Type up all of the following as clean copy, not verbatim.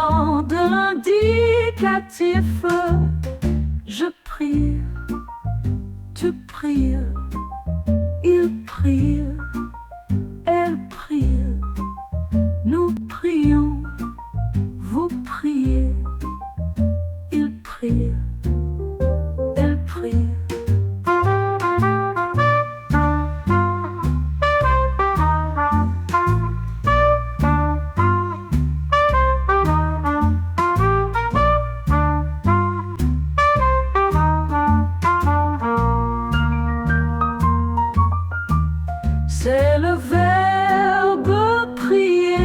présent de l'indicatif. Je prie, tu pries, il prie, elle prie, nous prions, vous priez, il prie, elle prie. C'est le verbe prier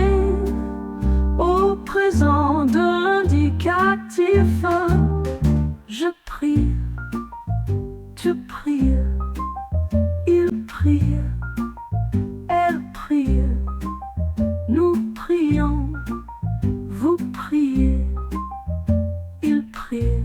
au présent de l'indicatif. Je prie, tu pries, il prie, elle prie, nous prions, vous priez, il prie.